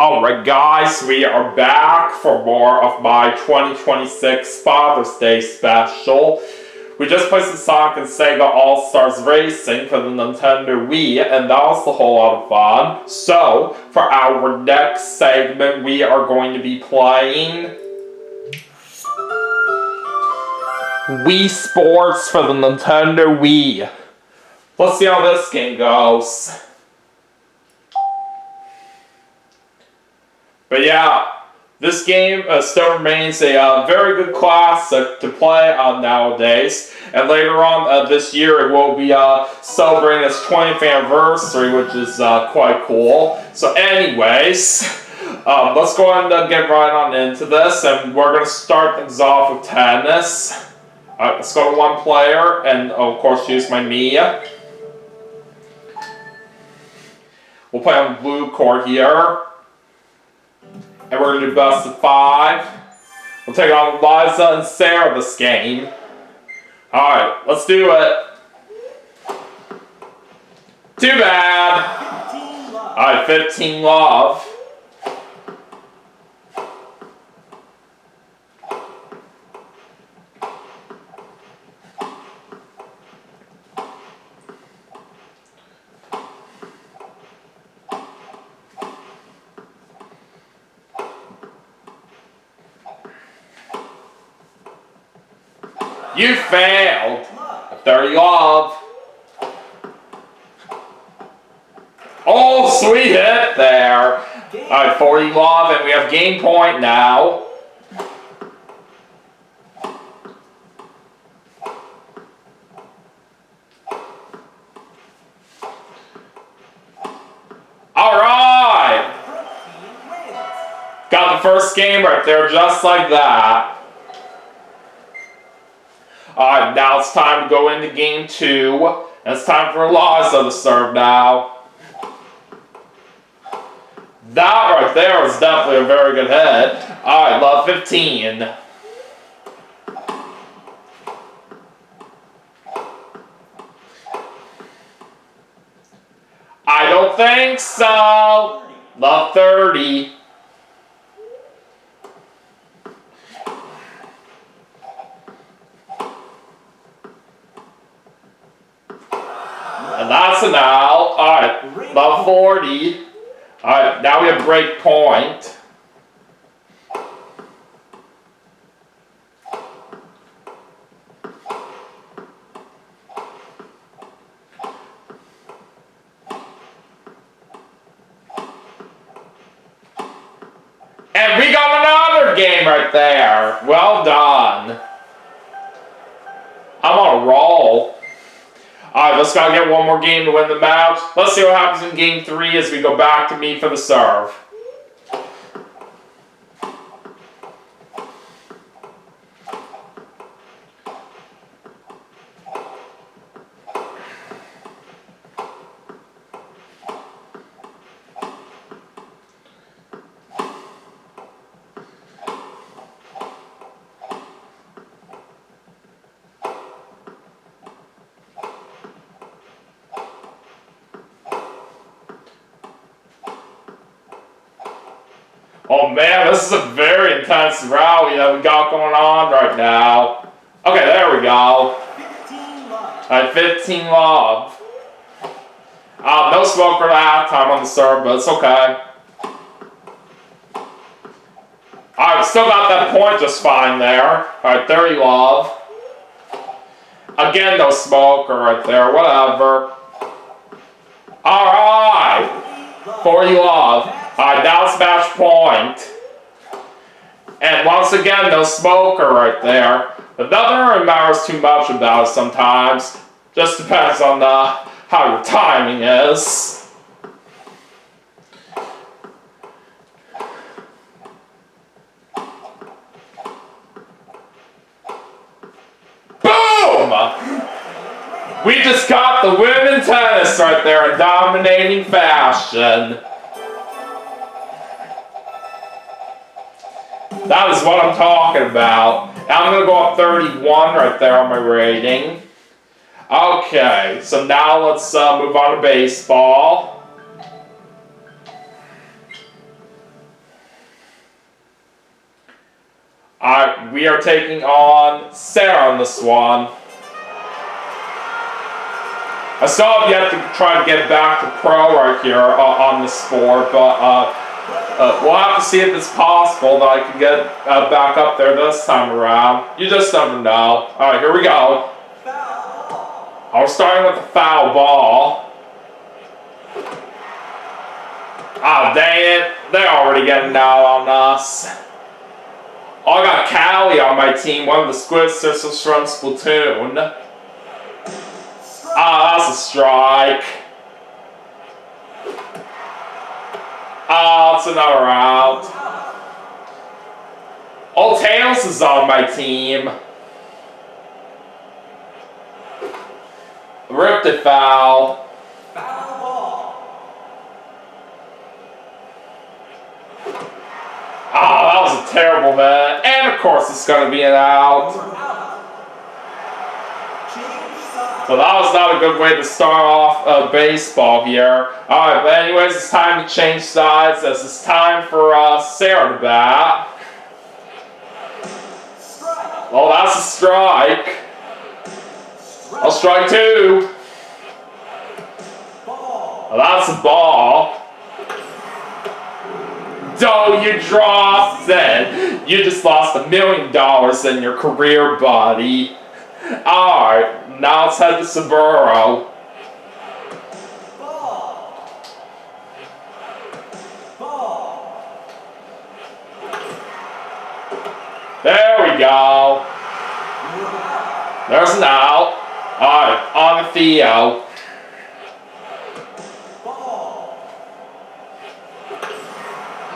Alright guys, we are back for more of my 2026 Father's Day special. We just played some Sonic and Sega All-Stars Racing for the Nintendo Wii, and that was a whole lot of fun. So, for our next segment, we are going to be playing Wii Sports for the Nintendo Wii. Let's see how this game goes. But yeah, this game still remains a very good classic to play nowadays. And later on this year, it will be celebrating its 20th anniversary, which is quite cool. So anyways, let's go ahead and get right on into this. And we're going to start things off with tennis. Alright, let's go to one player, and of course use my Mia. We'll play on the blue court here. And we're going to do best of 5. We'll take on Liza and Sarah this game. Alright, let's do it. Too bad. Alright, 15 love. You failed. 30 love. Oh, sweet hit there. Alright, 40 love, and we have game point now. Alright. Got the first game right there, just like that. Alright, now it's time to go into game 2. And it's time for Liza to serve now. That right there was definitely a very good hit. Alright, love 15. I don't think so. Love 30. And that's an out. Alright, love 40. Alright, now we have break point. And we got another game right there. Well done. I'm on a roll. Alright, let's gotta get one more game to win the match. Let's see what happens in game 3 as we go back to me for the serve. Oh man, this is a very intense rally that we got going on right now. Okay, there we go. 15 love. No smoker at halftime on the serve, but it's okay. Alright, still got that point just fine there. Alright, 30 love. Again, no smoker right there, whatever. Alright, 40 love. Alright, now it's match point. And once again, no smoker right there. But nothing really matters too much about it sometimes. Just depends on how your timing is. Boom! We just got the win in tennis right there in dominating fashion. That is what I'm talking about. Now I'm going to go up 31 right there on my rating. Okay, so now let's move on to baseball. We are taking on Sarah on this one. I still have yet to try to get back to pro right here on the sport, but we'll have to see if it's possible that I can get back up there this time around. You just never know. Alright, here we go. We're starting with the foul ball. Ah, dang it. They're already getting out on us. Oh, I got Callie on my team, one of the Squid Sisters from Splatoon. Ah, that's a strike. Ah, it's another out. Oh, Tails is on my team. Ripped it foul. Ah, that was a terrible man. And of course it's going to be an out. So that was not a good way to start off baseball here. Alright, but anyways, it's time to change sides as it's time for Sarah to bat. Oh, that's a strike. Oh, strike two. Oh, that's a ball. Oh, you dropped it. You just lost $1 million in your career, buddy. Alright, now let's head to Saburo. There we go. There's an out. Alright, on to Theo.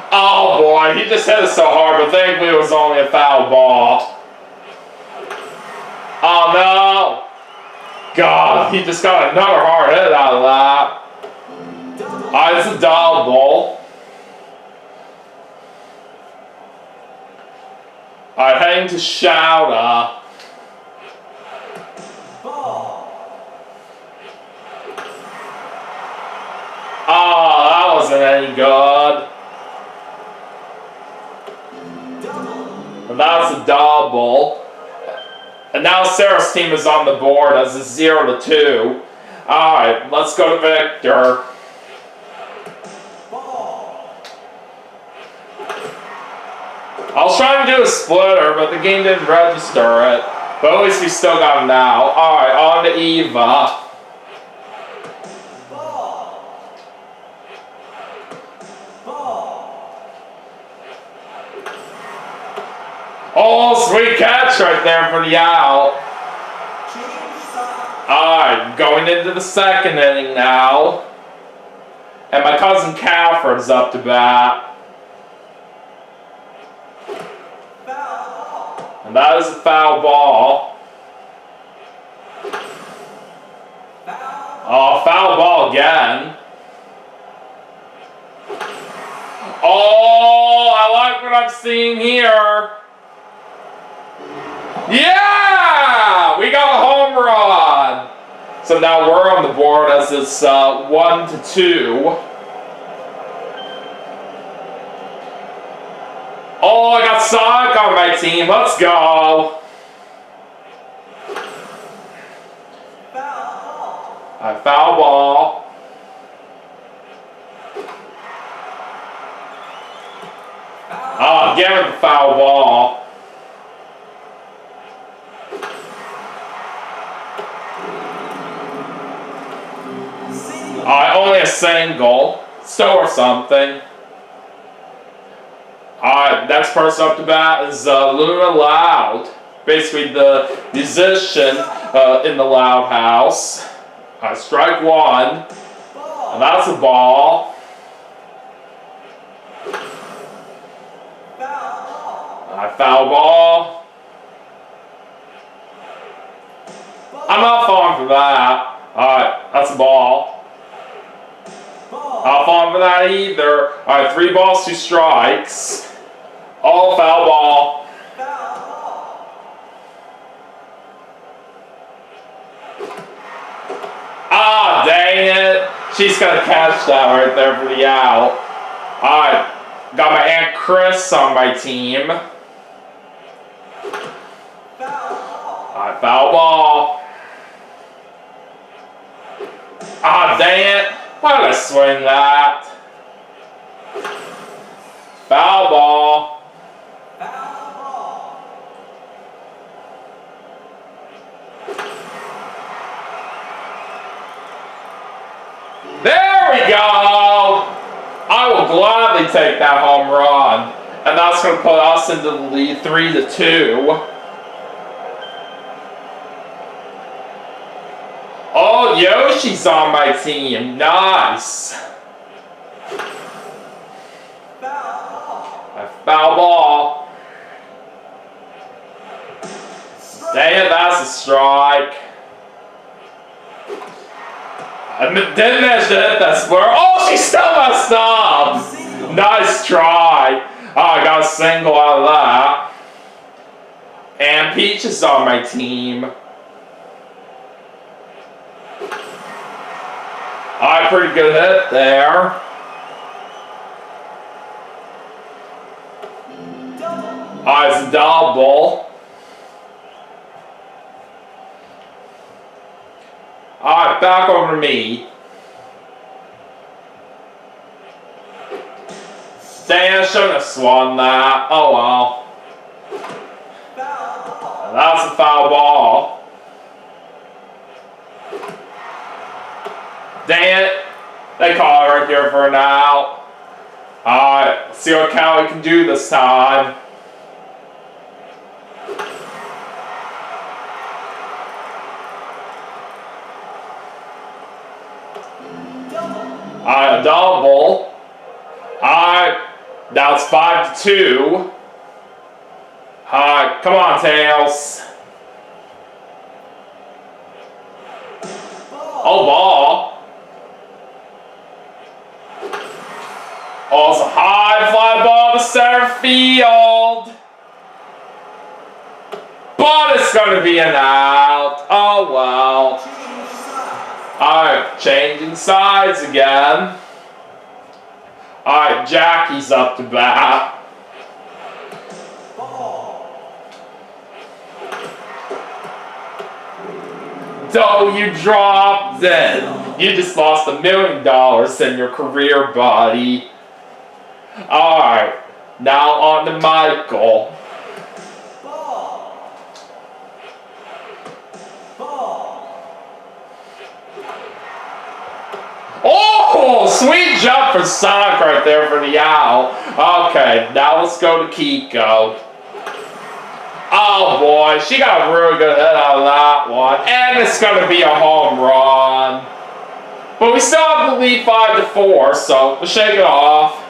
Oh boy, he just hit it so hard, but thankfully it was only a foul ball. Oh no! God, he just got another hard hit out of that. It's a double. Alright, heading to Shouta. Oh, that wasn't any good. And that's a double. And now Sarah's team is on the board as a 0-2. Alright, let's go to Victor. I was trying to do a splitter, but the game didn't register it. But at least we still got him now. Alright, on to Eva. Oh, sweet catch right there for the out. Alright, going into the second inning now. And my cousin Catherine's up to bat. And that is a foul ball. Oh, foul ball again. Oh, I like what I'm seeing here. Yeah! We got a home run! So now we're on the board as it's 1-2. Oh, I got Sonic on my team. Let's go. Foul ball. Oh, give it the foul ball. Only a single. Still or something. Alright, next person up to bat is Luna Loud. Basically the musician in the Loud House. Strike one. And that's a ball. Foul ball. I'm not falling for that. Alright, that's a ball. Not falling for that either. Alright, 3 balls, 2 strikes. Oh, foul ball. Ah, dang it. She's gonna catch that right there for the out. Alright, got my Aunt Chris on my team. Alright, foul ball. Ah, dang it. Why did I swing that? Foul ball. There we go! I will gladly take that home run. And that's going to put us into the lead 3-2. Oh, Yoshi's on my team. Nice. A foul ball. Dang it, that's a strike. I didn't manage to hit that square. Oh, she still messed up. Nice try. Oh, I got a single out of that. And Peach is on my team. Alright, pretty good hit there. Alright, it's a double. Alright, back over to me. Dang, I shouldn't have swung that. Oh well. That's a foul ball. Dang it. They call it right here for an out. Alright, see what Callie can do this time. Alright, a double. Alright, now it's 5-2. Alright, come on, Tails. Oh, ball. Oh, it's a high fly ball to center field. But it's going to be an out. Oh, well. Alright, changing sides again. Alright, Jackie's up to bat. Oh, you dropped it. You just lost $1 million in your career, buddy. Alright, now on to Michael. Oh, sweet jump for Sonic right there for the out. Okay, now let's go to Kiko. Oh boy, she got a really good hit out of that one. And it's going to be a home run. But we still have the lead 5-4, so we'll shake it off.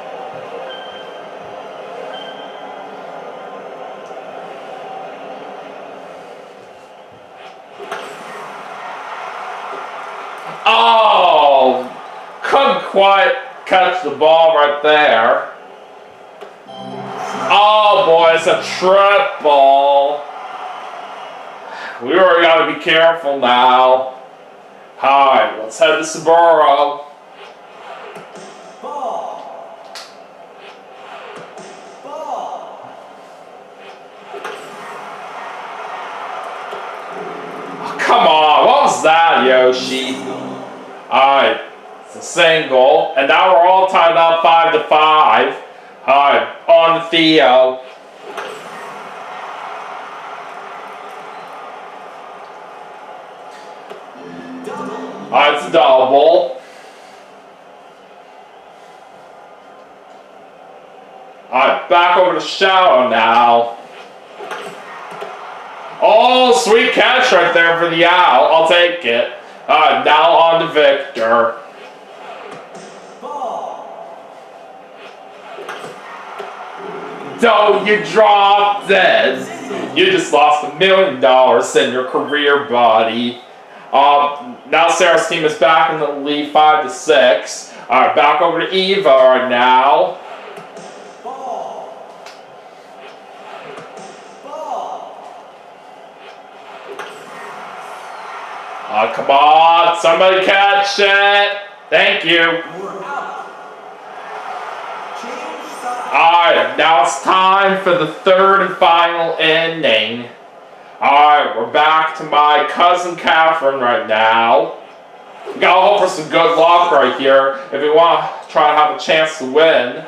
Oh, couldn't quite catch the ball right there. Oh boy, it's a triple. We really gotta be careful now. Alright, let's head to Saburo. Oh, come on, what was that, Yoshi? Alright, it's a single, and now we're all tied up 5-5. Alright, on to Theo. Alright, it's a double. Alright, back over to Shadow now. Oh, sweet catch right there for the out. I'll take it. Alright, now on to Victor. No, you dropped it. You just lost $1 million in your career, buddy. Now Sarah's team is back in the lead 5-6. Alright, back over to Eva right now. Oh, come on, somebody catch it. Thank you. Alright, now it's time for the third and final inning. Alright, we're back to my cousin Catherine right now. We gotta hope for some good luck right here if we want to try to have a chance to win.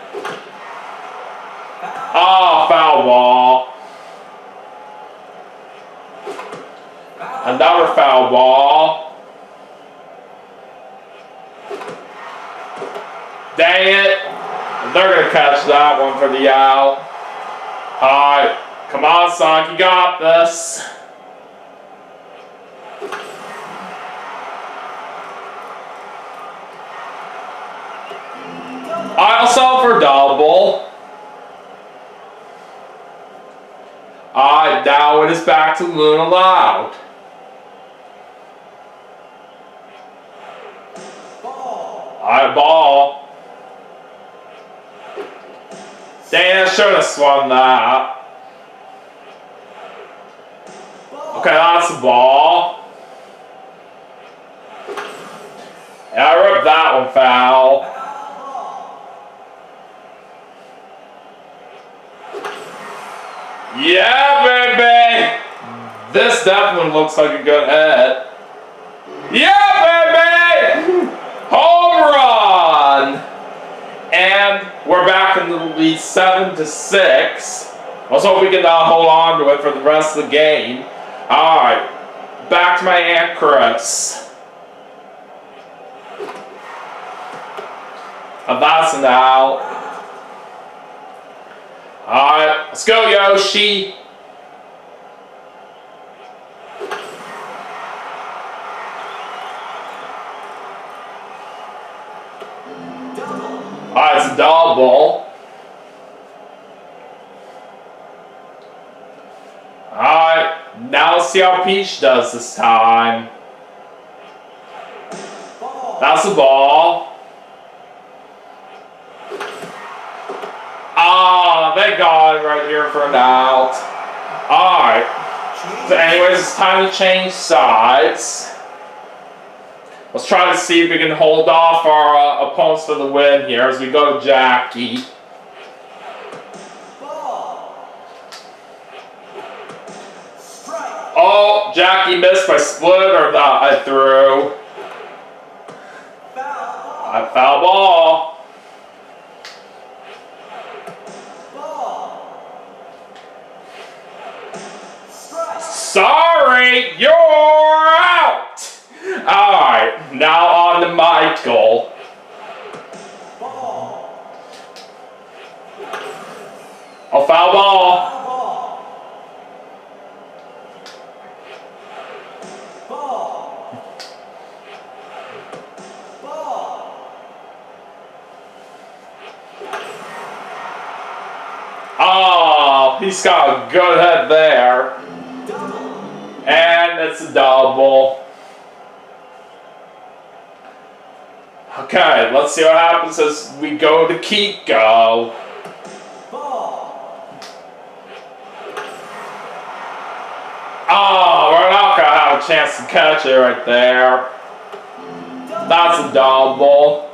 Oh, foul ball. Another foul ball. Dang it. They're going to catch that one for the out. Alright. Come on, Sonic. You got this. I'll sell for double. Alright, now it is back to Luna Loud. Alright, ball. Dang, I should have swung that. Okay, that's the ball. Yeah, I ripped that one foul. Yeah, baby! This definitely looks like a good hit. Yeah, baby! Home run! And we're back in the lead 7-6. Let's hope we can hold on to it for the rest of the game. Alright, back to my Aunt Chris. And that's an out. Alright, let's go, Yoshi. Alright, it's a double. Alright, now let's see how Peach does this time. That's the ball. Ah, they got it right here for an out. Alright. So anyways, it's time to change sides. Let's try to see if we can hold off our opponents for the win here as we go to Jackie. Oh, Jackie missed my split or that I threw. Foul ball. Sorry, you're out! Alright, now on to Michael. Oh, foul ball. Oh, he's got a good head there. And it's a double. Okay, let's see what happens as we go to Kiko. Oh, we're not going to have a chance to catch it right there. That's a double.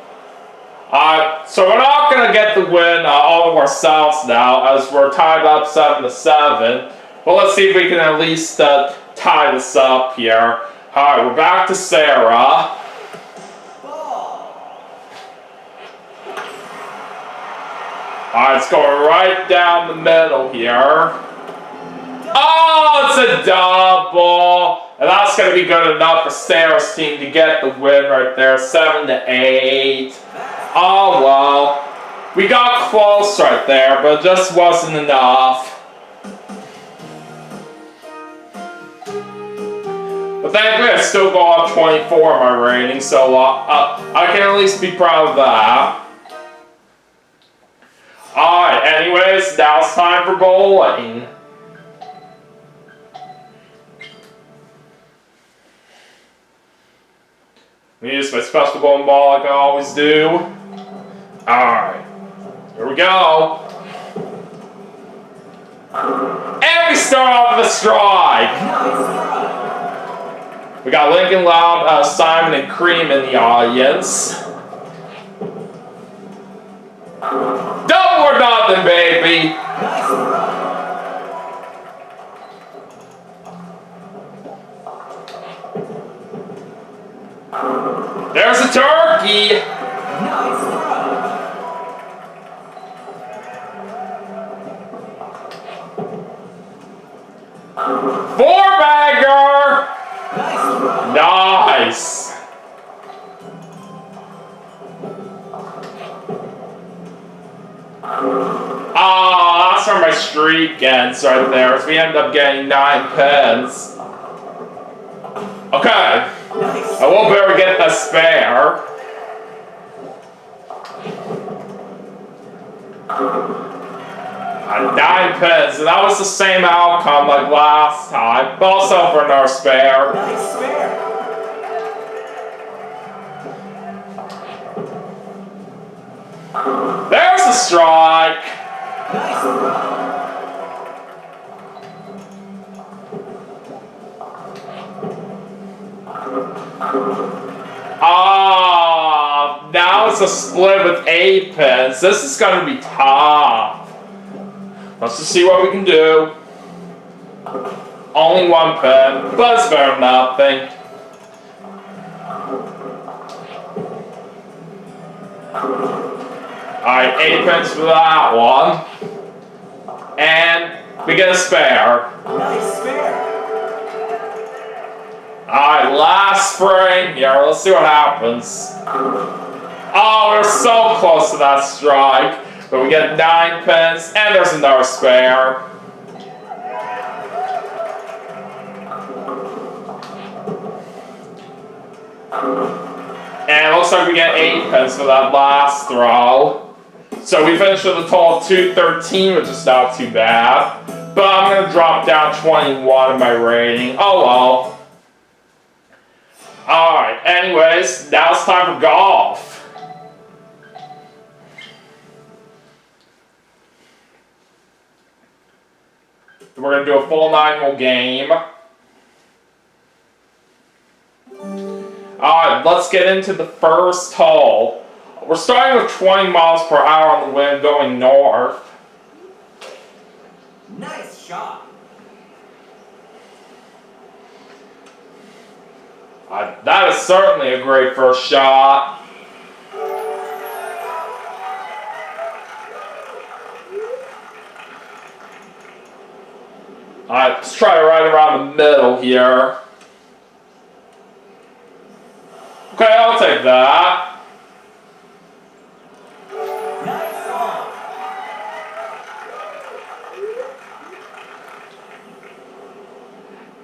So we're not going to get the win all of ourselves now as we're tied up 7-7. But let's see if we can at least tie this up here. Alright, we're back to Sarah. Alright, it's going right down the middle here. Oh, it's a double! And that's going to be good enough for Sarah's team to get the win right there, 7-8. Oh, well. We got close right there, but it just wasn't enough. But thankfully, I still go up 24 in my rating, so I can at least be proud of that. Alright, anyways, now it's time for bowling. I'm gonna use my special bowling ball like I always do. Alright, here we go. And we start off with a strike. We got Lincoln Loud, Simon, and Cream in the audience. Double or nothing, baby. Four-bagger! Nice! Oh, that's where my streak ends right there. So we end up getting 9 pins. Okay. I will better get the spare. And 9 pins, and that was the same outcome like last time, but also for another spare. Nice spare. There's a strike. Nice. Now it's a split with 8 pins. This is going to be tough. Let's just see what we can do. Only 1 pin, but it's better than nothing. Alright, 8 pins for that one. And we get a spare. Nice spare. Alright, last spring here. Let's see what happens. Oh, we're so close to that strike. But we get 9 pins, and there's another spare. And it looks like we get 8 pins for that last throw. So we finished with a total of 213, which is not too bad. But I'm going to drop down 21 in my rating. Oh well. Alright, anyways, now it's time for golf. We're going to do a full 9-hole game. Alright, let's get into the first hole. We're starting with 20 miles per hour on the wind going north. Nice shot. That is certainly a great first shot. Alright, let's try right around the middle here. Okay, I'll take that. Nice on.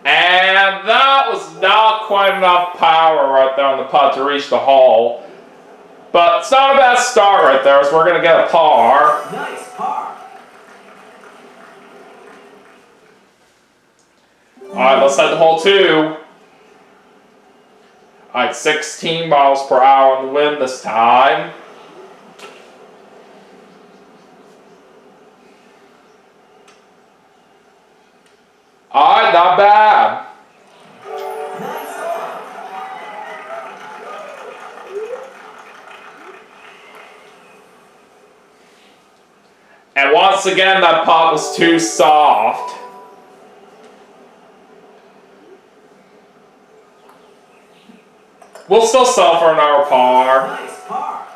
And that was not quite enough power right there on the putt to reach the hole. But it's not a bad start right there, so we're going to get a par. Nice par. Alright, let's head to hole 2. Alright, 16 miles per hour on the wind this time. Alright, not bad. Nice on. And once again, that putt was too soft. We'll still sell for another par. Nice par.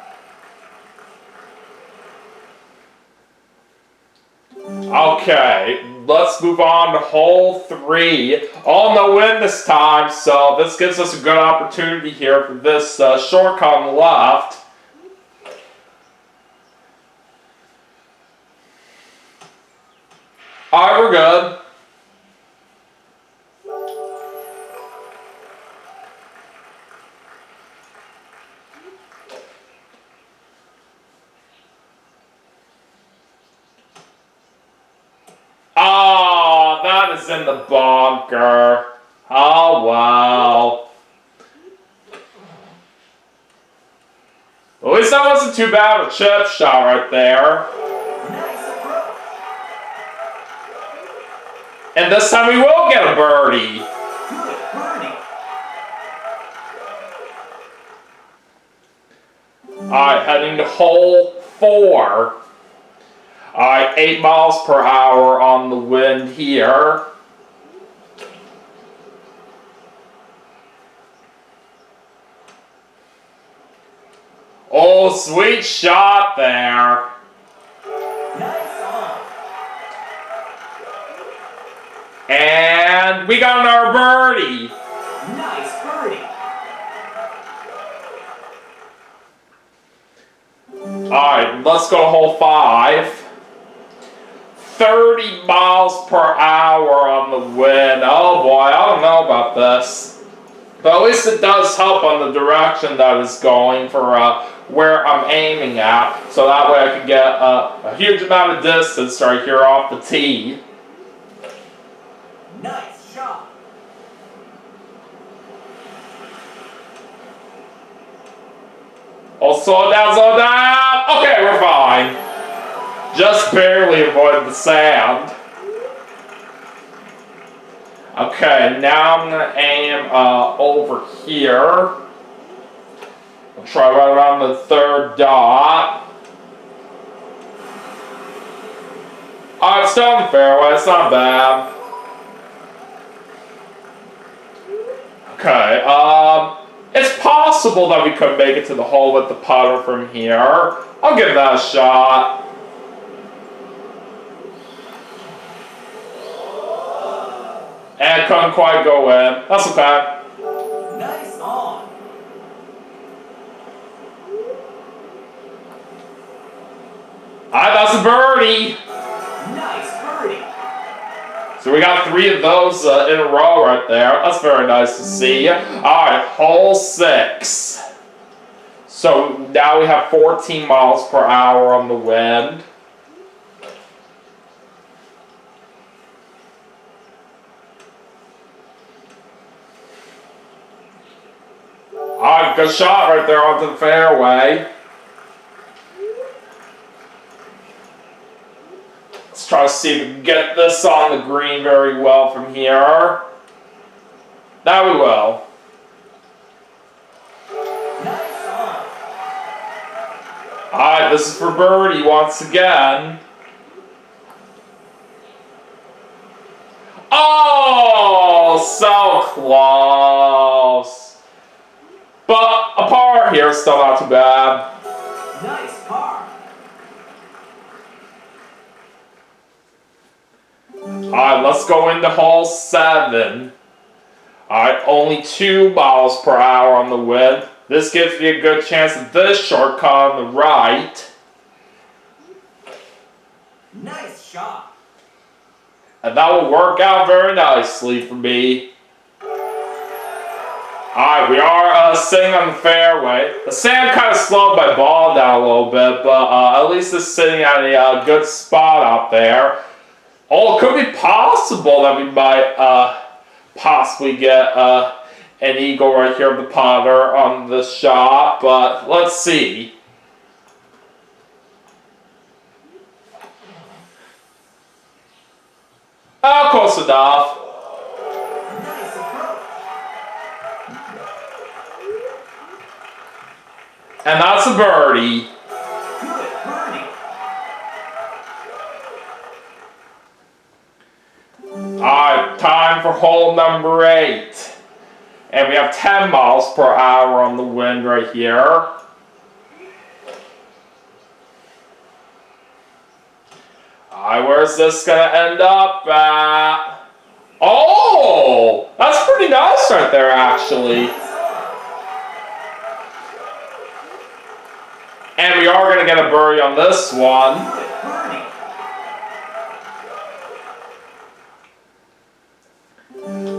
Okay, let's move on to hole 3. All in the wind this time, so this gives us a good opportunity here for this shortcut on the left. Alright, we're good. Oh, that is in the bunker. Oh, wow. At least that wasn't too bad of a chip shot right there. Nice approach. And this time we will get a birdie. Good birdie. Alright, heading to hole 4. Alright, 8 miles per hour on the wind here. Oh, sweet shot there. Nice on. And and we got another birdie. Nice birdie. Alright, let's go to hole 5. 30 miles per hour on the wind. Oh boy, I don't know about this. But at least it does help on the direction that it's going for where I'm aiming at. So that way I can get a huge amount of distance right here off the tee. Nice shot. Oh, slow down, slow down. Okay, we're fine. Just barely avoided the sand. Okay, now I'm gonna aim over here. I'll try right around the 3rd dot. Oh, it's still in the fairway, it's not bad. Okay, it's possible that we could make it to the hole with the putter from here. I'll give that a shot. And couldn't quite go in. That's okay. Nice on. That's a birdie. Nice birdie. So we got 3 of those in a row right there. That's very nice to see. Alright, hole 6. So now we have 14 miles per hour on the wind. Alright, good shot right there onto the fairway. Let's try to see if we can get this on the green very well from here. Now we will. Nice on. Alright, this is for birdie once again. Oh, so close. But a par here, still not too bad. Nice par. Alright, let's go into hole 7. Alright, only 2 miles per hour on the wind. This gives me a good chance at this shortcut on the right. Nice shot. And that will work out very nicely for me. Alright, we are sitting on the fairway. The sand kind of slowed my ball down a little bit, but at least it's sitting at a good spot out there. Oh, it could be possible that we might possibly get an eagle right here with the putter on the shot, but let's see. Oh, close enough. Nice approach. And that's a birdie. Good birdie. Alright, time for hole number 8. And we have 10 miles per hour on the wind right here. Alright, where's this gonna end up at? Oh! That's pretty nice right there, actually. And we are gonna get a birdie on this one. Good birdie.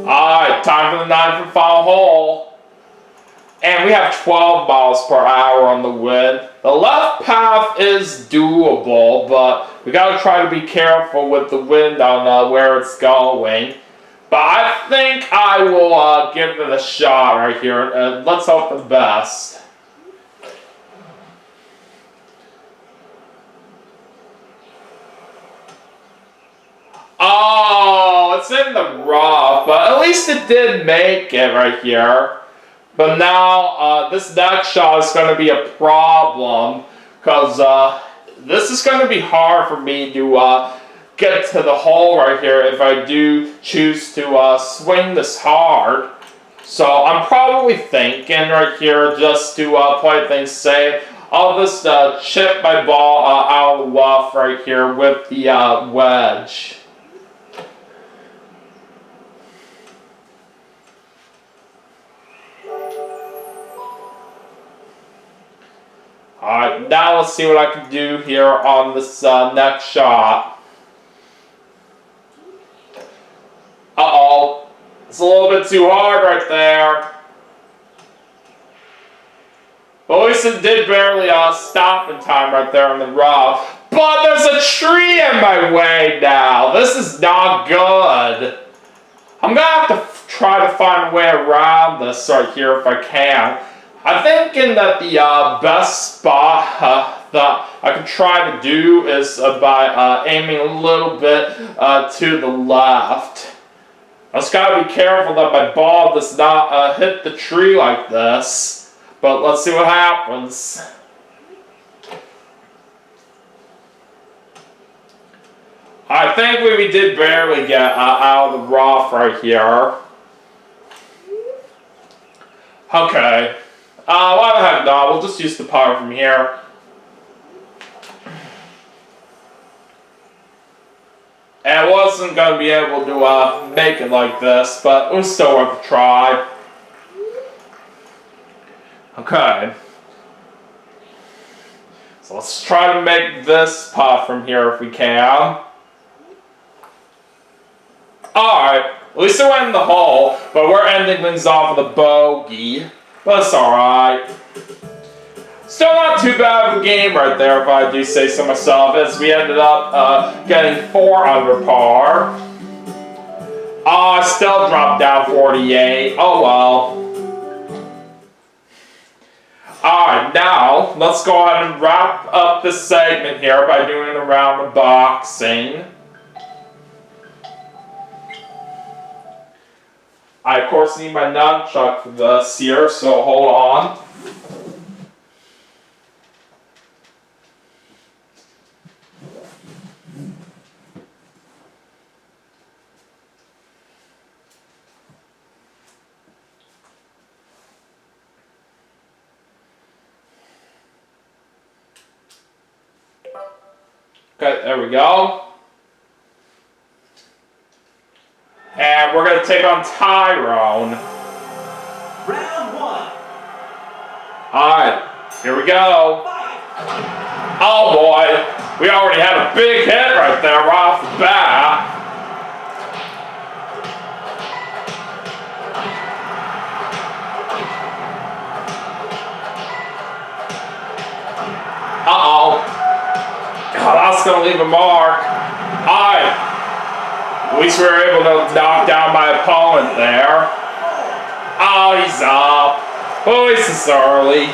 Alright, time for the 9th and final hole. And we have 12 miles per hour on the wind. The left path is doable, but we gotta try to be careful with the wind on where it's going. But I think I will give it a shot right here. Let's hope for the best. Oh, it's in the rough, but at least it did make it right here. But now, this next shot is going to be a problem, because this is going to be hard for me to get to the hole right here if I do choose to swing this hard. So I'm probably thinking right here, just to play things safe, I'll just chip my ball out of the rough right here with the wedge. Alright, now let's see what I can do here on this next shot. Uh-oh. It's a little bit too hard right there. But at least it did barely stop in time right there in the rough. But there's a tree in my way now. This is not good. I'm going to have to try to find a way around this right here if I can. I'm thinking that the best spot that I can try to do is by aiming a little bit to the left. I just got to be careful that my ball does not hit the tree like this. But let's see what happens. I think we did barely get out of the rough right here. Okay. Why the heck not? We'll just use the putter from here. And I wasn't going to be able to make it like this, but it was still worth a try. Okay. So let's try to make this putt from here if we can. Alright, at least it went in the hole, but we're ending things off with a bogey. But it's alright. Still not too bad of a game right there, if I do say so myself, as we ended up getting 4 under par. I still dropped down 48. Oh well. Alright, now let's go ahead and wrap up this segment here by doing a round of boxing. I, of course, need my nunchuck for this here, so hold on. Okay, there we go. And we're going to take on Tyrone. Round 1. Alright, here we go. Oh boy, we already had a big hit right there right off the bat. Uh-oh. God, that's going to leave a mark. Alright. At least we were able to knock down my opponent there. Oh, he's up. Oh, he's this early.